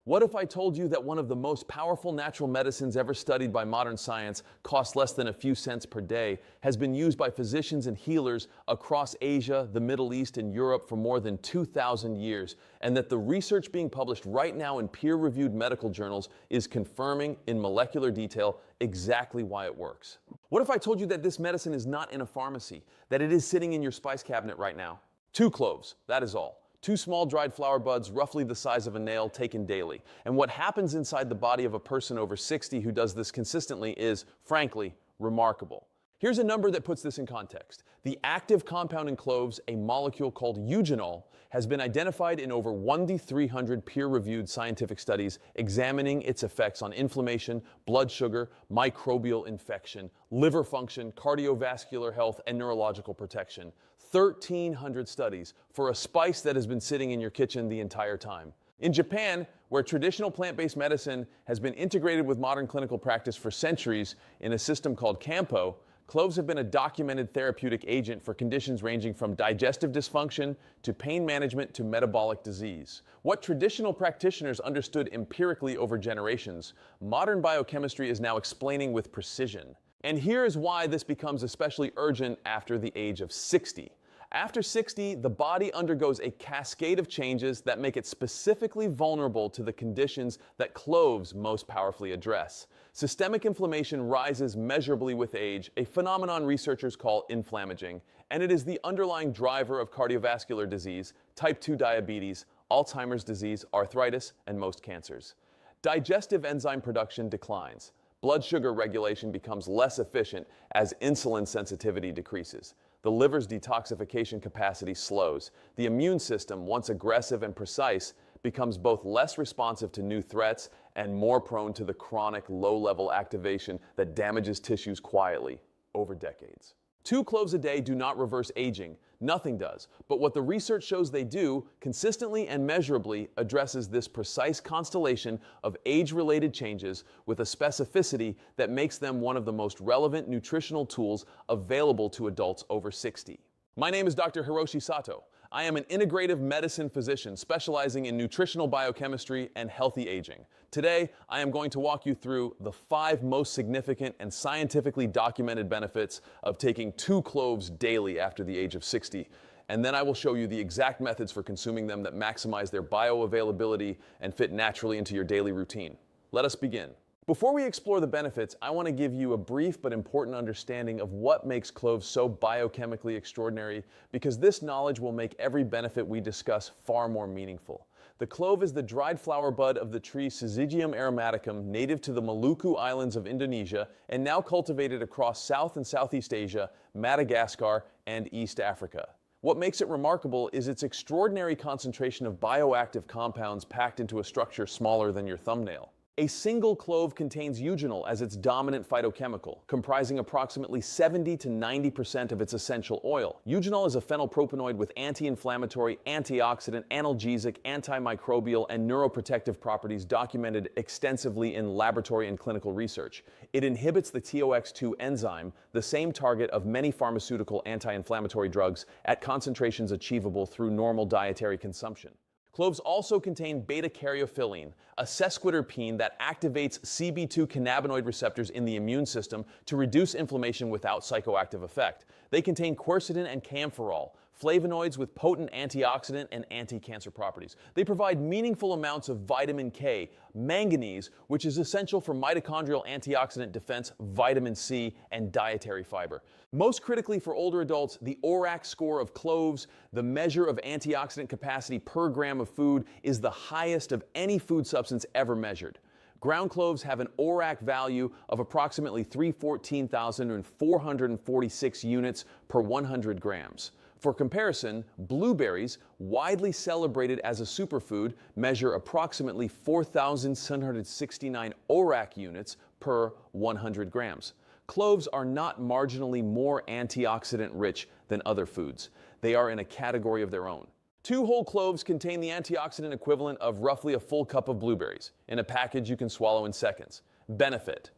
What if I told you that one of the most powerful natural medicines ever studied by modern science costs less than a few cents per day, has been used by physicians and healers across Asia, the Middle East, and Europe for more than 2,000 years, and that the research being published right now in peer-reviewed medical journals is confirming in molecular detail exactly why it works? What if I told you that this medicine is not in a pharmacy, that it is sitting in your spice cabinet right now? 2 cloves, that is all. 2 small dried flower buds, roughly the size of a nail, taken daily. And what happens inside the body of a person over 60 who does this consistently is, frankly, remarkable. Here's a number that puts this in context. The active compound in cloves, a molecule called eugenol, has been identified in over 1,300 peer-reviewed scientific studies examining its effects on inflammation, blood sugar, microbial infection, liver function, cardiovascular health, and neurological protection. 1,300 studies for a spice that has been sitting in your kitchen the entire time. In Japan, where traditional plant-based medicine has been integrated with modern clinical practice for centuries in a system called Kampo, cloves have been a documented therapeutic agent for conditions ranging from digestive dysfunction to pain management to metabolic disease. What traditional practitioners understood empirically over generations, modern biochemistry is now explaining with precision. And here is why this becomes especially urgent after the age of 60. After 60, the body undergoes a cascade of changes that make it specifically vulnerable to the conditions that cloves most powerfully address. Systemic inflammation rises measurably with age, a phenomenon researchers call inflammaging, and it is the underlying driver of cardiovascular disease, type 2 diabetes, Alzheimer's disease, arthritis, and most cancers. Digestive enzyme production declines. Blood sugar regulation becomes less efficient as insulin sensitivity decreases. The liver's detoxification capacity slows. The immune system, once aggressive and precise, becomes both less responsive to new threats and more prone to the chronic low-level activation that damages tissues quietly over decades. 2 cloves a day do not reverse aging. Nothing does. But what the research shows they do, consistently and measurably, addresses this precise constellation of age-related changes with a specificity that makes them one of the most relevant nutritional tools available to adults over 60. My name is Dr. Hiroshi Sato. I am an integrative medicine physician specializing in nutritional biochemistry and healthy aging. Today, I am going to walk you through the 5 most significant and scientifically documented benefits of taking 2 cloves daily after the age of 60. And then I will show you the exact methods for consuming them that maximize their bioavailability and fit naturally into your daily routine. Let us begin. Before we explore the benefits, I want to give you a brief but important understanding of what makes cloves so biochemically extraordinary, because this knowledge will make every benefit we discuss far more meaningful. The clove is the dried flower bud of the tree Syzygium aromaticum, native to the Maluku Islands of Indonesia and now cultivated across South and Southeast Asia, Madagascar, and East Africa. What makes it remarkable is its extraordinary concentration of bioactive compounds packed into a structure smaller than your thumbnail. A single clove contains eugenol as its dominant phytochemical, comprising approximately 70 to 90% of its essential oil. Eugenol is a phenylpropanoid with anti-inflammatory, antioxidant, analgesic, antimicrobial, and neuroprotective properties documented extensively in laboratory and clinical research. It inhibits the TOX2 enzyme, the same target of many pharmaceutical anti-inflammatory drugs, at concentrations achievable through normal dietary consumption. Cloves also contain beta-caryophyllene, a sesquiterpene that activates CB2 cannabinoid receptors in the immune system to reduce inflammation without psychoactive effect. They contain quercetin and camphorol, flavonoids with potent antioxidant and anti-cancer properties. They provide meaningful amounts of vitamin K, manganese, which is essential for mitochondrial antioxidant defense, vitamin C, and dietary fiber. Most critically for older adults, the ORAC score of cloves, the measure of antioxidant capacity per gram of food, is the highest of any food substance ever measured. Ground cloves have an ORAC value of approximately 314,446 units per 100 grams. For comparison, blueberries, widely celebrated as a superfood, measure approximately 4,769 ORAC units per 100 grams. Cloves are not marginally more antioxidant-rich than other foods. They are in a category of their own. 2 whole cloves contain the antioxidant equivalent of roughly a full cup of blueberries, in a package you can swallow in seconds. Benefit: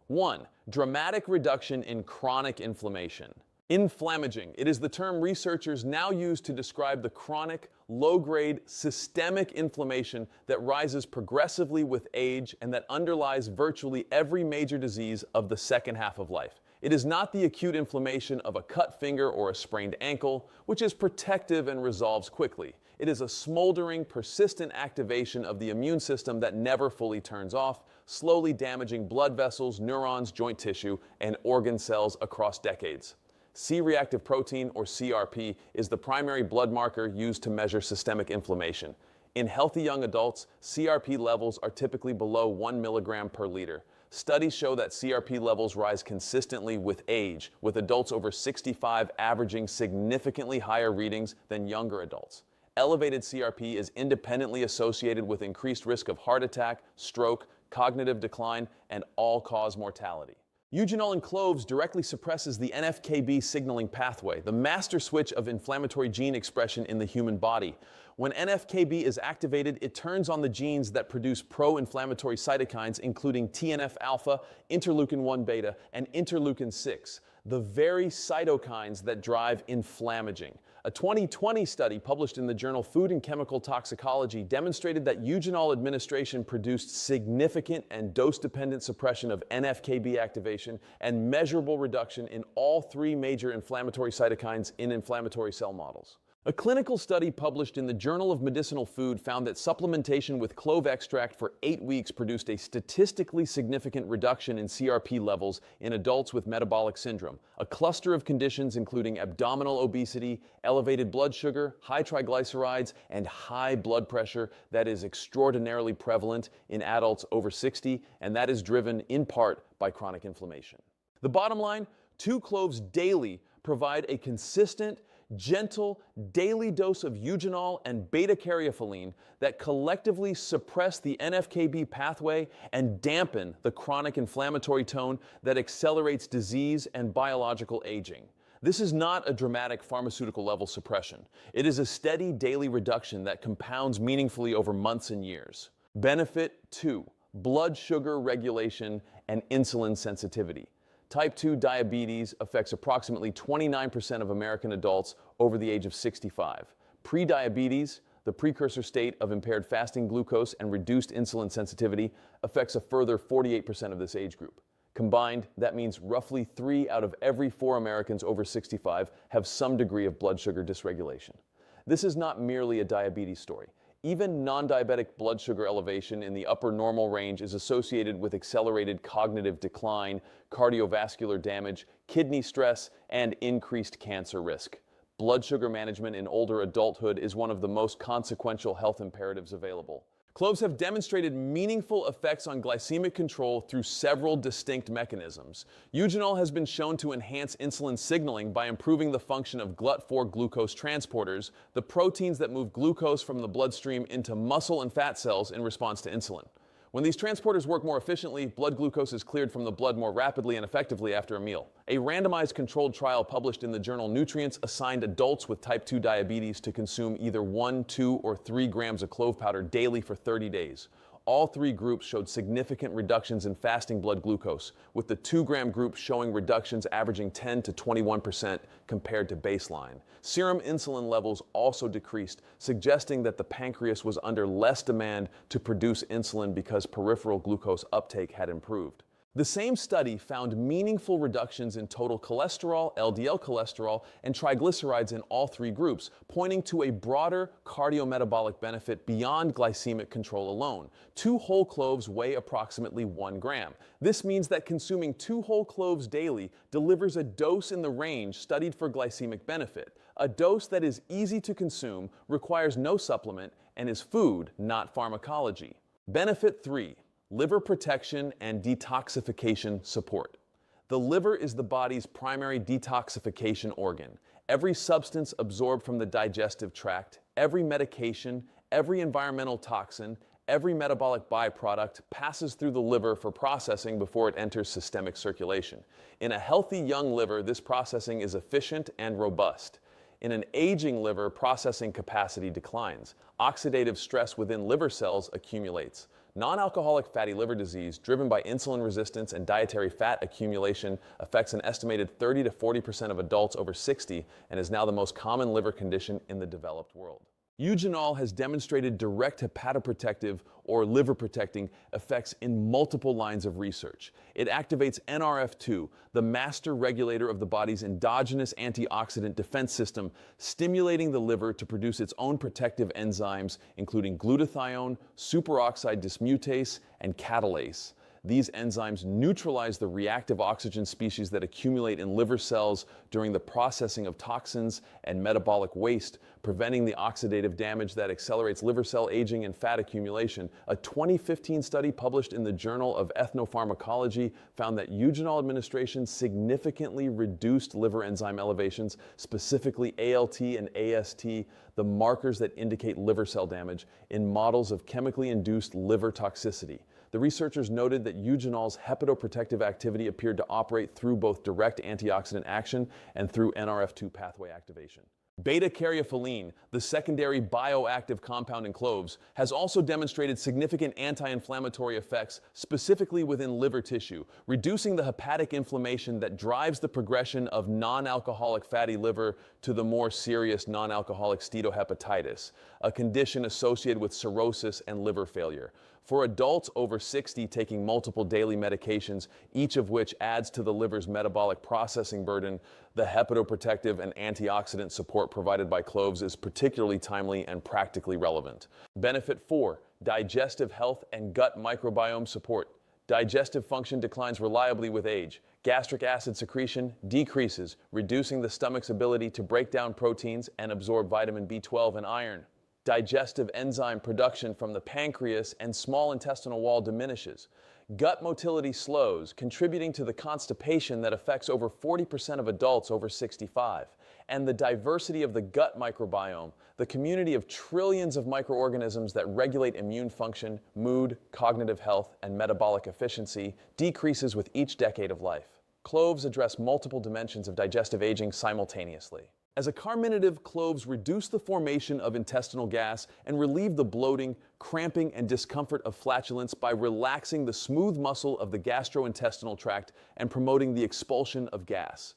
1. Dramatic reduction in chronic inflammation. Inflammaging. It is the term researchers now use to describe the chronic, low-grade, systemic inflammation that rises progressively with age and that underlies virtually every major disease of the second half of life. It is not the acute inflammation of a cut finger or a sprained ankle, which is protective and resolves quickly. It is a smoldering, persistent activation of the immune system that never fully turns off, slowly damaging blood vessels, neurons, joint tissue, and organ cells across decades. C-reactive protein, or CRP, is the primary blood marker used to measure systemic inflammation. In healthy young adults, CRP levels are typically below 1 milligram per liter. Studies show that CRP levels rise consistently with age, with adults over 65 averaging significantly higher readings than younger adults. Elevated CRP is independently associated with increased risk of heart attack, stroke, cognitive decline, and all-cause mortality. Eugenol in cloves directly suppresses the NF-κB signaling pathway, the master switch of inflammatory gene expression in the human body. When NF-κB is activated, it turns on the genes that produce pro-inflammatory cytokines, including TNF-alpha, interleukin-1 beta, and interleukin-6, the very cytokines that drive inflammaging. A 2020 study published in the journal Food and Chemical Toxicology demonstrated that eugenol administration produced significant and dose-dependent suppression of NF-κB activation and measurable reduction in all three major inflammatory cytokines in inflammatory cell models. A clinical study published in the Journal of Medicinal Food found that supplementation with clove extract for 8 weeks produced a statistically significant reduction in CRP levels in adults with metabolic syndrome, a cluster of conditions including abdominal obesity, elevated blood sugar, high triglycerides, and high blood pressure that is extraordinarily prevalent in adults over 60, and that is driven in part by chronic inflammation. The bottom line, 2 cloves daily provide a consistent, gentle, daily dose of eugenol and beta-caryophyllene that collectively suppress the NF-κB pathway and dampen the chronic inflammatory tone that accelerates disease and biological aging. This is not a dramatic pharmaceutical-level suppression. It is a steady daily reduction that compounds meaningfully over months and years. Benefit 2: blood sugar regulation and insulin sensitivity. Type 2 diabetes affects approximately 29% of American adults over the age of 65. Prediabetes, the precursor state of impaired fasting glucose and reduced insulin sensitivity, affects a further 48% of this age group. Combined, that means roughly 3 out of every 4 Americans over 65 have some degree of blood sugar dysregulation. This is not merely a diabetes story. Even non-diabetic blood sugar elevation in the upper normal range is associated with accelerated cognitive decline, cardiovascular damage, kidney stress, and increased cancer risk. Blood sugar management in older adulthood is one of the most consequential health imperatives available. Cloves have demonstrated meaningful effects on glycemic control through several distinct mechanisms. Eugenol has been shown to enhance insulin signaling by improving the function of GLUT4 glucose transporters, the proteins that move glucose from the bloodstream into muscle and fat cells in response to insulin. When these transporters work more efficiently, blood glucose is cleared from the blood more rapidly and effectively after a meal. A randomized controlled trial published in the journal Nutrients assigned adults with type 2 diabetes to consume either 1, 2, or 3 grams of clove powder daily for 30 days. All 3 groups showed significant reductions in fasting blood glucose, with the 2-gram group showing reductions averaging 10 to 21% compared to baseline. Serum insulin levels also decreased, suggesting that the pancreas was under less demand to produce insulin because peripheral glucose uptake had improved. The same study found meaningful reductions in total cholesterol, LDL cholesterol, and triglycerides in all 3 groups, pointing to a broader cardiometabolic benefit beyond glycemic control alone. 2 whole cloves weigh approximately 1 gram. This means that consuming 2 whole cloves daily delivers a dose in the range studied for glycemic benefit, a dose that is easy to consume, requires no supplement, and is food, not pharmacology. Benefit 3. Liver protection and detoxification support. The liver is the body's primary detoxification organ. Every substance absorbed from the digestive tract, every medication, every environmental toxin, every metabolic byproduct passes through the liver for processing before it enters systemic circulation. In a healthy young liver, this processing is efficient and robust. In an aging liver, processing capacity declines. Oxidative stress within liver cells accumulates. Non-alcoholic fatty liver disease, driven by insulin resistance and dietary fat accumulation, affects an estimated 30 to 40% of adults over 60 and is now the most common liver condition in the developed world. Eugenol has demonstrated direct hepatoprotective or liver-protecting effects in multiple lines of research. It activates NRF2, the master regulator of the body's endogenous antioxidant defense system, stimulating the liver to produce its own protective enzymes, including glutathione, superoxide dismutase, and catalase. These enzymes neutralize the reactive oxygen species that accumulate in liver cells during the processing of toxins and metabolic waste, preventing the oxidative damage that accelerates liver cell aging and fat accumulation. A 2015 study published in the Journal of Ethnopharmacology found that eugenol administration significantly reduced liver enzyme elevations, specifically ALT and AST, the markers that indicate liver cell damage, in models of chemically induced liver toxicity. The researchers noted that eugenol's hepatoprotective activity appeared to operate through both direct antioxidant action and through NRF2 pathway activation. Beta-caryophyllene, the secondary bioactive compound in cloves, has also demonstrated significant anti-inflammatory effects, specifically within liver tissue, reducing the hepatic inflammation that drives the progression of non-alcoholic fatty liver to the more serious non-alcoholic steatohepatitis, a condition associated with cirrhosis and liver failure. For adults over 60 taking multiple daily medications, each of which adds to the liver's metabolic processing burden, the hepatoprotective and antioxidant support provided by cloves is particularly timely and practically relevant. Benefit 4, digestive health and gut microbiome support. Digestive function declines reliably with age. Gastric acid secretion decreases, reducing the stomach's ability to break down proteins and absorb vitamin B12 and iron. Digestive enzyme production from the pancreas and small intestinal wall diminishes. Gut motility slows, contributing to the constipation that affects over 40% of adults over 65. And the diversity of the gut microbiome, the community of trillions of microorganisms that regulate immune function, mood, cognitive health, and metabolic efficiency, decreases with each decade of life. Cloves address multiple dimensions of digestive aging simultaneously. As a carminative, cloves reduce the formation of intestinal gas and relieve the bloating, cramping, and discomfort of flatulence by relaxing the smooth muscle of the gastrointestinal tract and promoting the expulsion of gas.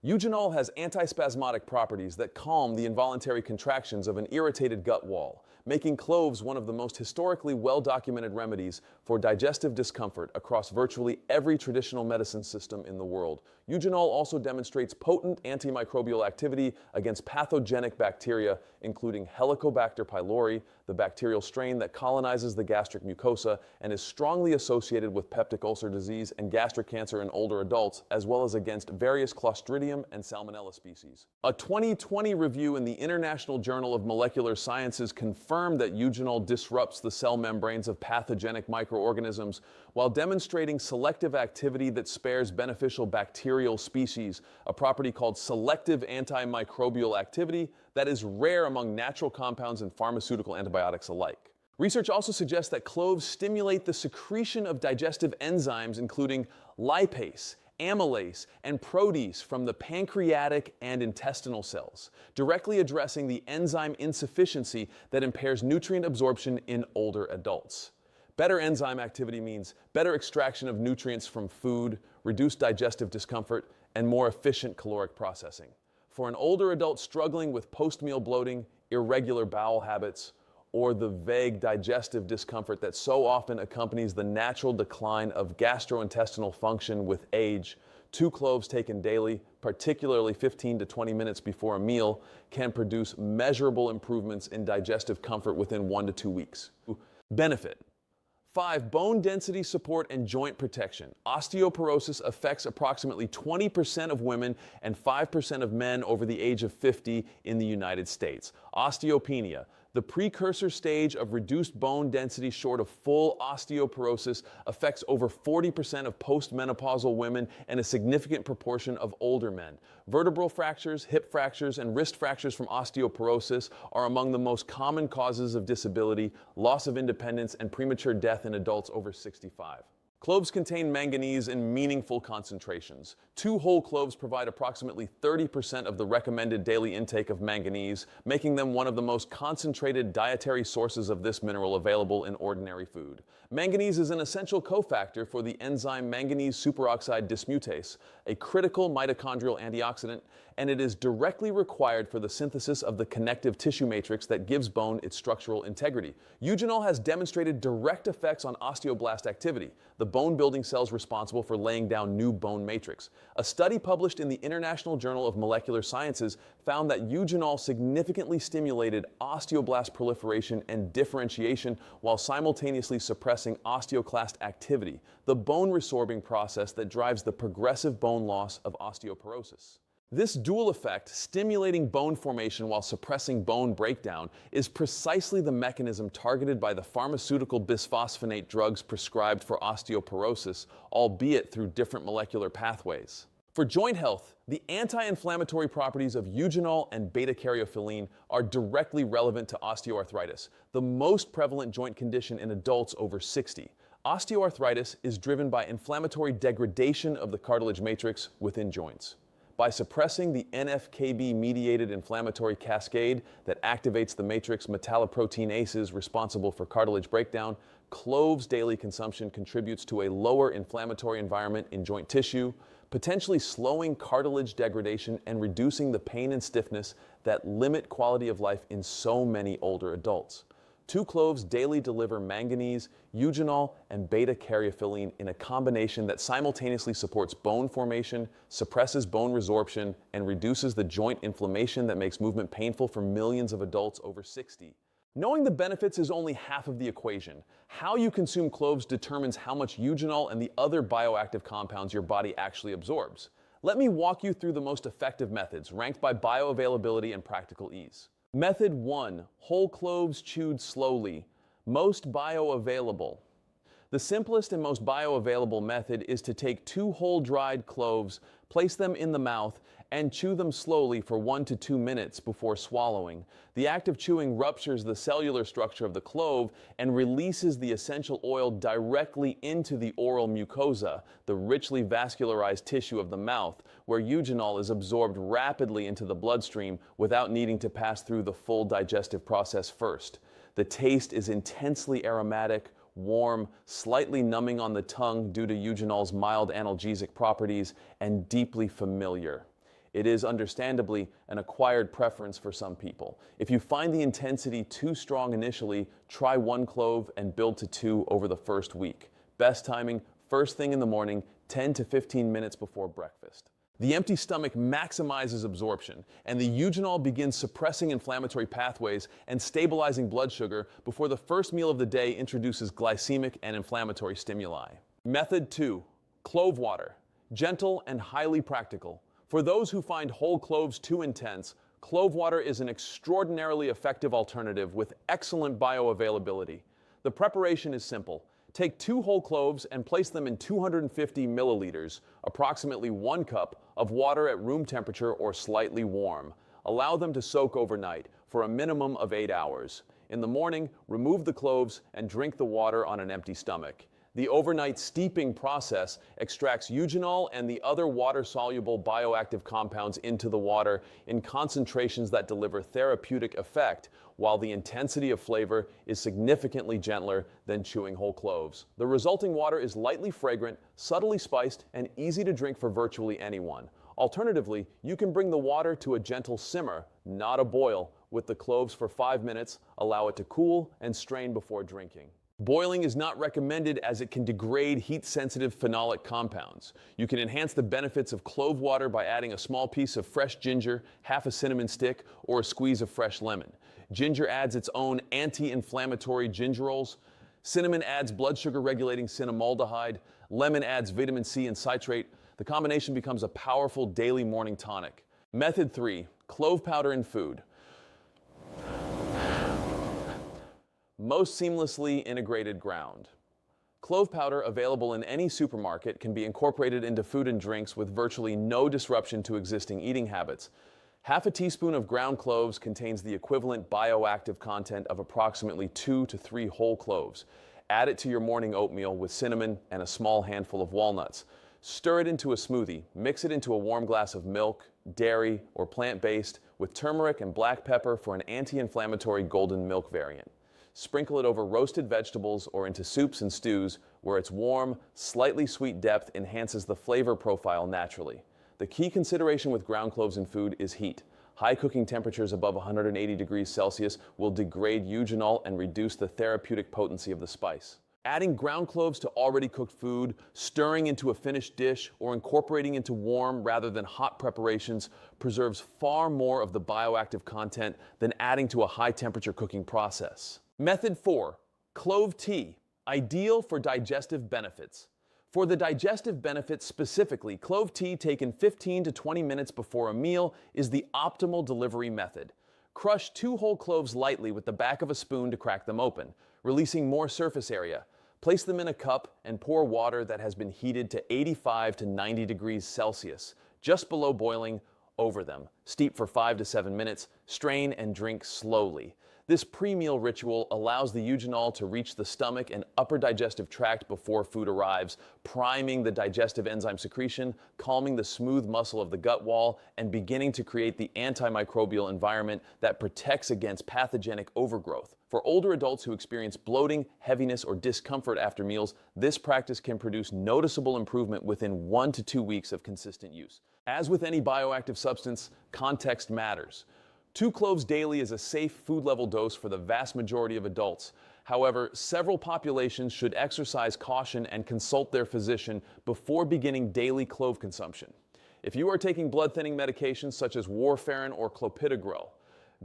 Eugenol has antispasmodic properties that calm the involuntary contractions of an irritated gut wall, making cloves one of the most historically well-documented remedies for digestive discomfort across virtually every traditional medicine system in the world. Eugenol also demonstrates potent antimicrobial activity against pathogenic bacteria, including Helicobacter pylori, the bacterial strain that colonizes the gastric mucosa and is strongly associated with peptic ulcer disease and gastric cancer in older adults, as well as against various Clostridium and Salmonella species. A 2020 review in the International Journal of Molecular Sciences confirmed that eugenol disrupts the cell membranes of pathogenic microorganisms while demonstrating selective activity that spares beneficial bacterial species, a property called selective antimicrobial activity that is rare among natural compounds and pharmaceutical antibiotics alike. Research also suggests that cloves stimulate the secretion of digestive enzymes, including lipase, amylase, and protease from the pancreatic and intestinal cells, directly addressing the enzyme insufficiency that impairs nutrient absorption in older adults. Better enzyme activity means better extraction of nutrients from food, reduced digestive discomfort, and more efficient caloric processing. For an older adult struggling with post-meal bloating, irregular bowel habits, or the vague digestive discomfort that so often accompanies the natural decline of gastrointestinal function with age, 2 cloves taken daily, particularly 15 to 20 minutes before a meal, can produce measurable improvements in digestive comfort within 1 to 2 weeks. Benefit. 5. Bone density support and joint protection. Osteoporosis affects approximately 20% of women and 5% of men over the age of 50 in the United States. Osteopenia, the precursor stage of reduced bone density short of full osteoporosis, affects over 40% of postmenopausal women and a significant proportion of older men. Vertebral fractures, hip fractures, and wrist fractures from osteoporosis are among the most common causes of disability, loss of independence, and premature death in adults over 65. Cloves contain manganese in meaningful concentrations. 2 whole cloves provide approximately 30% of the recommended daily intake of manganese, making them one of the most concentrated dietary sources of this mineral available in ordinary food. Manganese is an essential cofactor for the enzyme manganese superoxide dismutase, a critical mitochondrial antioxidant, and it is directly required for the synthesis of the connective tissue matrix that gives bone its structural integrity. Eugenol has demonstrated direct effects on osteoblast activity, the bone-building cells responsible for laying down new bone matrix. A study published in the International Journal of Molecular Sciences found that eugenol significantly stimulated osteoblast proliferation and differentiation while simultaneously suppressing osteoclast activity, the bone resorbing process that drives the progressive bone loss of osteoporosis. This dual effect, stimulating bone formation while suppressing bone breakdown, is precisely the mechanism targeted by the pharmaceutical bisphosphonate drugs prescribed for osteoporosis, albeit through different molecular pathways. For joint health, the anti-inflammatory properties of eugenol and beta-caryophyllene are directly relevant to osteoarthritis, the most prevalent joint condition in adults over 60. Osteoarthritis is driven by inflammatory degradation of the cartilage matrix within joints. By suppressing the NF-κB-mediated inflammatory cascade that activates the matrix metalloproteinases responsible for cartilage breakdown, Cloves daily consumption contributes to a lower inflammatory environment in joint tissue, potentially slowing cartilage degradation and reducing the pain and stiffness that limit quality of life in so many older adults. 2 cloves daily deliver manganese, eugenol, and beta-caryophyllene in a combination that simultaneously supports bone formation, suppresses bone resorption, and reduces the joint inflammation that makes movement painful for millions of adults over 60. Knowing the benefits is only half of the equation. How you consume cloves determines how much eugenol and the other bioactive compounds your body actually absorbs. Let me walk you through the most effective methods, ranked by bioavailability and practical ease. Method 1. Whole cloves chewed slowly. Most bioavailable. The simplest and most bioavailable method is to take 2 whole dried cloves, place them in the mouth, and chew them slowly for 1 to 2 minutes before swallowing. The act of chewing ruptures the cellular structure of the clove and releases the essential oil directly into the oral mucosa, the richly vascularized tissue of the mouth, where eugenol is absorbed rapidly into the bloodstream without needing to pass through the full digestive process first. The taste is intensely aromatic, warm, slightly numbing on the tongue due to eugenol's mild analgesic properties, and deeply familiar. It is understandably an acquired preference for some people. If you find the intensity too strong initially, try 1 clove and build to 2 over the first week. Best timing, first thing in the morning, 10 to 15 minutes before breakfast. The empty stomach maximizes absorption, and the eugenol begins suppressing inflammatory pathways and stabilizing blood sugar before the first meal of the day introduces glycemic and inflammatory stimuli. Method 2. Clove water. Gentle and highly practical. For those who find whole cloves too intense, clove water is an extraordinarily effective alternative with excellent bioavailability. The preparation is simple. Take 2 whole cloves and place them in 250 milliliters, approximately 1 cup, of water at room temperature or slightly warm. Allow them to soak overnight for a minimum of 8 hours. In the morning, remove the cloves and drink the water on an empty stomach. The overnight steeping process extracts eugenol and the other water-soluble bioactive compounds into the water in concentrations that deliver therapeutic effect, while the intensity of flavor is significantly gentler than chewing whole cloves. The resulting water is lightly fragrant, subtly spiced, and easy to drink for virtually anyone. Alternatively, you can bring the water to a gentle simmer, not a boil, with the cloves for 5 minutes, allow it to cool, and strain before drinking. Boiling is not recommended as it can degrade heat-sensitive phenolic compounds. You can enhance the benefits of clove water by adding a small piece of fresh ginger, half a cinnamon stick, or a squeeze of fresh lemon. Ginger adds its own anti-inflammatory gingerols. Cinnamon adds blood sugar-regulating cinnamaldehyde. Lemon adds vitamin C and citrate. The combination becomes a powerful daily morning tonic. Method 3. Clove powder in food. Most seamlessly integrated ground. Clove powder, available in any supermarket, can be incorporated into food and drinks with virtually no disruption to existing eating habits. Half a teaspoon of ground cloves contains the equivalent bioactive content of approximately 2 to 3 whole cloves. Add it to your morning oatmeal with cinnamon and a small handful of walnuts. Stir it into a smoothie. Mix it into a warm glass of milk, dairy, or plant-based with turmeric and black pepper for an anti-inflammatory golden milk variant. Sprinkle it over roasted vegetables or into soups and stews where its warm, slightly sweet depth enhances the flavor profile naturally. The key consideration with ground cloves in food is heat. High cooking temperatures above 180 degrees Celsius will degrade eugenol and reduce the therapeutic potency of the spice. Adding ground cloves to already cooked food, stirring into a finished dish, or incorporating into warm rather than hot preparations preserves far more of the bioactive content than adding to a high temperature cooking process. Method 4. Clove tea, ideal for digestive benefits. For the digestive benefits specifically, clove tea taken 15 to 20 minutes before a meal is the optimal delivery method. Crush 2 whole cloves lightly with the back of a spoon to crack them open, releasing more surface area. Place them in a cup and pour water that has been heated to 85 to 90 degrees Celsius, just below boiling, over them. Steep for 5 to 7 minutes, strain and drink slowly. This pre-meal ritual allows the eugenol to reach the stomach and upper digestive tract before food arrives, priming the digestive enzyme secretion, calming the smooth muscle of the gut wall, and beginning to create the antimicrobial environment that protects against pathogenic overgrowth. For older adults who experience bloating, heaviness, or discomfort after meals, this practice can produce noticeable improvement within 1 to 2 weeks of consistent use. As with any bioactive substance, context matters. 2 cloves daily is a safe food-level dose for the vast majority of adults. However, several populations should exercise caution and consult their physician before beginning daily clove consumption. If you are taking blood-thinning medications such as warfarin or clopidogrel,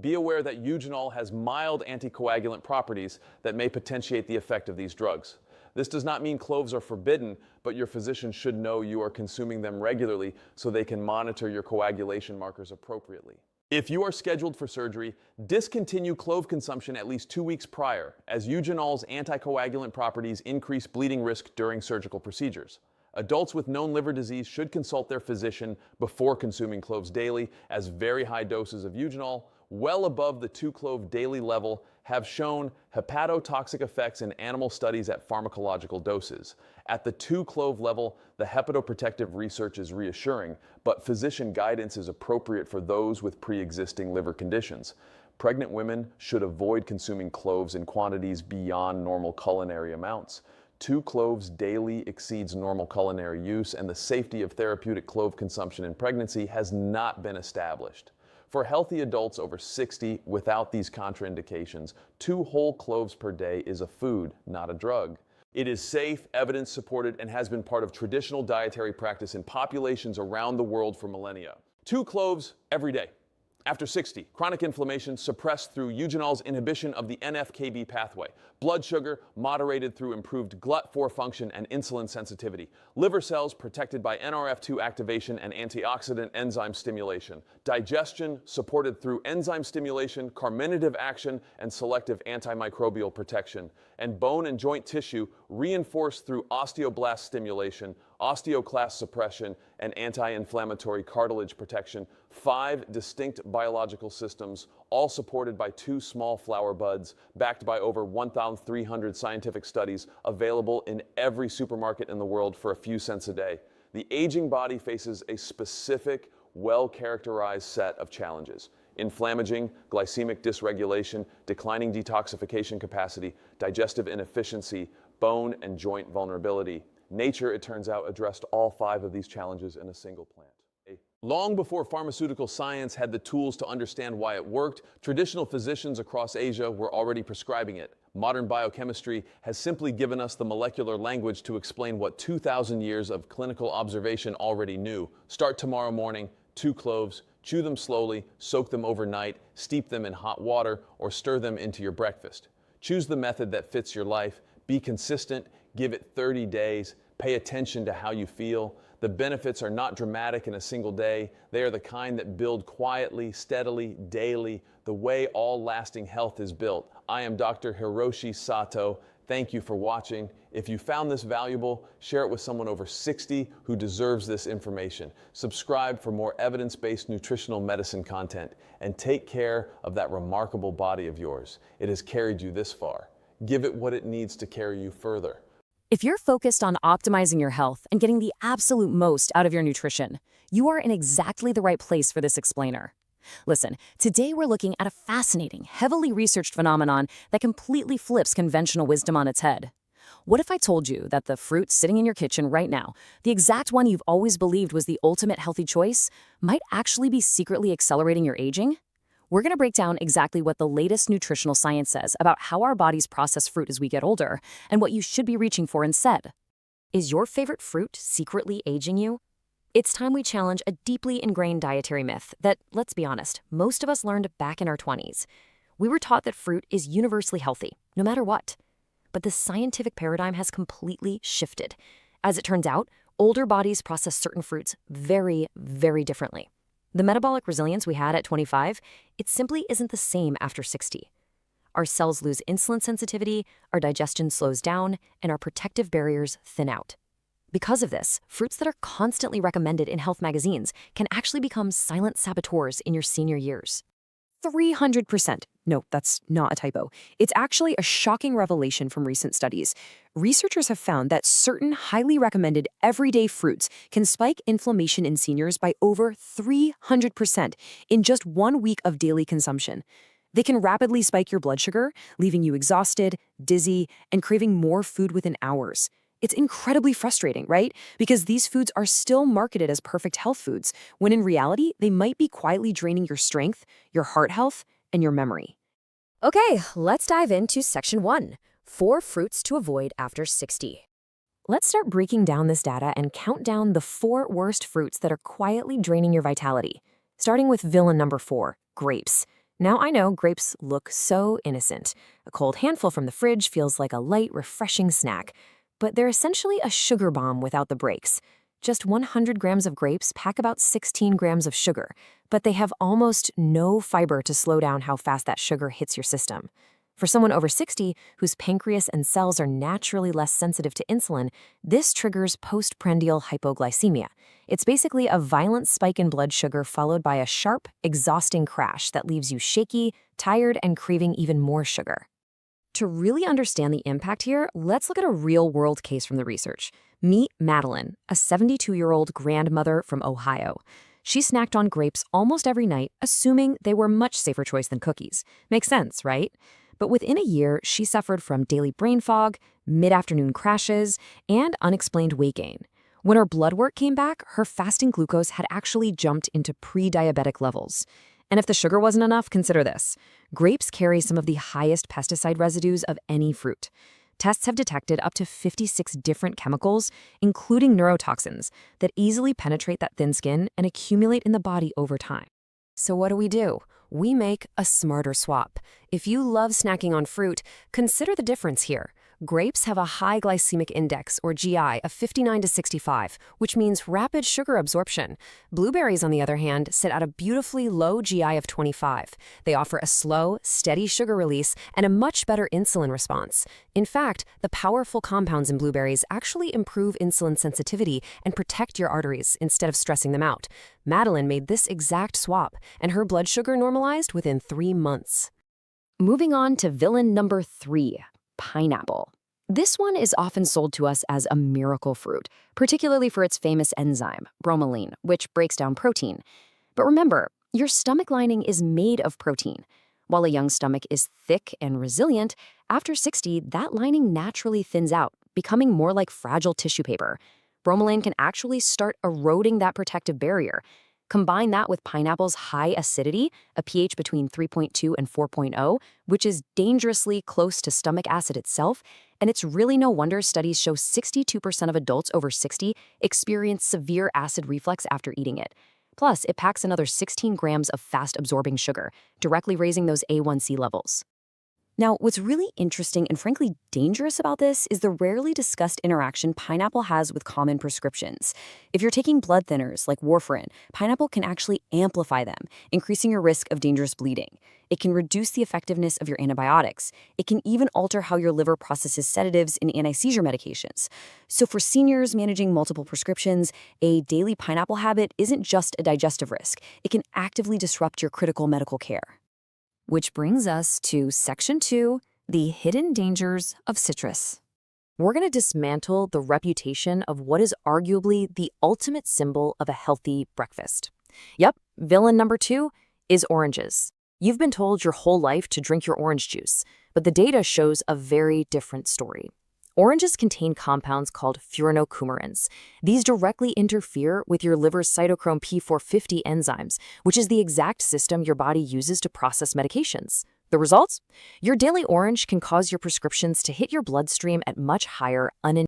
be aware that eugenol has mild anticoagulant properties that may potentiate the effect of these drugs. This does not mean cloves are forbidden, but your physician should know you are consuming them regularly so they can monitor your coagulation markers appropriately. If you are scheduled for surgery, discontinue clove consumption at least 2 weeks prior, as eugenol's anticoagulant properties increase bleeding risk during surgical procedures. Adults with known liver disease should consult their physician before consuming cloves daily, as very high doses of eugenol, well above the 2-clove daily level, have shown hepatotoxic effects in animal studies at pharmacological doses. At the 2-clove level, the hepatoprotective research is reassuring, but physician guidance is appropriate for those with pre-existing liver conditions. Pregnant women should avoid consuming cloves in quantities beyond normal culinary amounts. 2 cloves daily exceeds normal culinary use, and the safety of therapeutic clove consumption in pregnancy has not been established. For healthy adults over 60 without these contraindications, 2 whole cloves per day is a food, not a drug. It is safe, evidence-supported, and has been part of traditional dietary practice in populations around the world for millennia. 2 cloves every day. After 60, chronic inflammation suppressed through eugenol's inhibition of the NF-κB pathway. Blood sugar moderated through improved GLUT4 function and insulin sensitivity. Liver cells protected by NRF2 activation and antioxidant enzyme stimulation. Digestion supported through enzyme stimulation, carminative action, and selective antimicrobial protection. And bone and joint tissue reinforced through osteoblast stimulation, osteoclast suppression, and anti-inflammatory cartilage protection. 5 distinct biological systems, all supported by 2 small flower buds, backed by over 1,300 scientific studies, available in every supermarket in the world for a few cents a day. The aging body faces a specific, well-characterized set of challenges: inflammaging, glycemic dysregulation, declining detoxification capacity, digestive inefficiency, bone and joint vulnerability. Nature, it turns out, addressed all 5 of these challenges in a single plant. Long before pharmaceutical science had the tools to understand why it worked, traditional physicians across Asia were already prescribing it. Modern biochemistry has simply given us the molecular language to explain what 2,000 years of clinical observation already knew. Start tomorrow morning, 2 cloves, chew them slowly, soak them overnight, steep them in hot water, or stir them into your breakfast. Choose the method that fits your life. Be consistent, give it 30 days, pay attention to how you feel. The benefits are not dramatic in a single day. They are the kind that build quietly, steadily, daily, the way all lasting health is built. I am Dr. Hiroshi Sato. Thank you for watching. If you found this valuable, share it with someone over 60 who deserves this information. Subscribe for more evidence-based nutritional medicine content, and take care of that remarkable body of yours. It has carried you this far. Give it what it needs to carry you further. If you're focused on optimizing your health and getting the absolute most out of your nutrition, you are in exactly the right place for this explainer. Listen, today we're looking at a fascinating, heavily researched phenomenon that completely flips conventional wisdom on its head. What if I told you that the fruit sitting in your kitchen right now, the exact one you've always believed was the ultimate healthy choice, might actually be secretly accelerating your aging? We're going to break down exactly what the latest nutritional science says about how our bodies process fruit as we get older, and what you should be reaching for instead. Is your favorite fruit secretly aging you? It's time we challenge a deeply ingrained dietary myth that, let's be honest, most of us learned back in our 20s. We were taught that fruit is universally healthy, no matter what. But the scientific paradigm has completely shifted. As it turns out, older bodies process certain fruits very, very differently. The metabolic resilience we had at 25, it simply isn't the same after 60. Our cells lose insulin sensitivity, our digestion slows down, and our protective barriers thin out. Because of this, fruits that are constantly recommended in health magazines can actually become silent saboteurs in your senior years. 300%. No, that's not a typo. It's actually a shocking revelation from recent studies. Researchers have found that certain highly recommended everyday fruits can spike inflammation in seniors by over 300% in just 1 week of daily consumption. They can rapidly spike your blood sugar, leaving you exhausted, dizzy, and craving more food within hours. It's incredibly frustrating, right? Because these foods are still marketed as perfect health foods, when in reality, they might be quietly draining your strength, your heart health, and your memory. Okay, let's dive into Section 1, 4 fruits to avoid after 60. Let's start breaking down this data and count down the 4 worst fruits that are quietly draining your vitality. Starting with villain number 4, grapes. Now I know grapes look so innocent. A cold handful from the fridge feels like a light, refreshing snack. But they're essentially a sugar bomb without the brakes. Just 100 grams of grapes pack about 16 grams of sugar, but they have almost no fiber to slow down how fast that sugar hits your system. For someone over 60, whose pancreas and cells are naturally less sensitive to insulin, this triggers postprandial hypoglycemia. It's basically a violent spike in blood sugar followed by a sharp, exhausting crash that leaves you shaky, tired, and craving even more sugar. To really understand the impact here, let's look at a real-world case from the research. Meet Madeline, a 72-year-old grandmother from Ohio. She snacked on grapes almost every night, assuming they were a much safer choice than cookies. Makes sense, right? But within a year, she suffered from daily brain fog, mid-afternoon crashes, and unexplained weight gain. When her blood work came back, her fasting glucose had actually jumped into pre-diabetic levels. And if the sugar wasn't enough, consider this. Grapes carry some of the highest pesticide residues of any fruit. Tests have detected up to 56 different chemicals, including neurotoxins, that easily penetrate that thin skin and accumulate in the body over time. So what do? We make a smarter swap. If you love snacking on fruit, consider the difference here. Grapes have a high glycemic index, or GI, of 59 to 65, which means rapid sugar absorption. Blueberries, on the other hand, sit at a beautifully low GI of 25. They offer a slow, steady sugar release and a much better insulin response. In fact, the powerful compounds in blueberries actually improve insulin sensitivity and protect your arteries instead of stressing them out. Madeline made this exact swap, and her blood sugar normalized within 3 months. Moving on to villain number 3. Pineapple. This one is often sold to us as a miracle fruit, particularly for its famous enzyme, bromelain, which breaks down protein. But remember, your stomach lining is made of protein. While a young stomach is thick and resilient, after 60, that lining naturally thins out, becoming more like fragile tissue paper. Bromelain can actually start eroding that protective barrier. Combine that with pineapple's high acidity, a pH between 3.2 and 4.0, which is dangerously close to stomach acid itself, and it's really no wonder studies show 62% of adults over 60 experience severe acid reflux after eating it. Plus, it packs another 16 grams of fast-absorbing sugar, directly raising those A1C levels. Now, what's really interesting and frankly dangerous about this is the rarely discussed interaction pineapple has with common prescriptions. If you're taking blood thinners like warfarin, pineapple can actually amplify them, increasing your risk of dangerous bleeding. It can reduce the effectiveness of your antibiotics. It can even alter how your liver processes sedatives and anti-seizure medications. So for seniors managing multiple prescriptions, a daily pineapple habit isn't just a digestive risk. It can actively disrupt your critical medical care. Which brings us to Section 2, The hidden dangers of citrus. We're going to dismantle the reputation of what is arguably the ultimate symbol of a healthy breakfast. Yep, villain number 2 is oranges. You've been told your whole life to drink your orange juice, but the data shows a very different story. Oranges contain compounds called furanocoumarins. These directly interfere with your liver's cytochrome P450 enzymes, which is the exact system your body uses to process medications. The results? Your daily orange can cause your prescriptions to hit your bloodstream at much higher,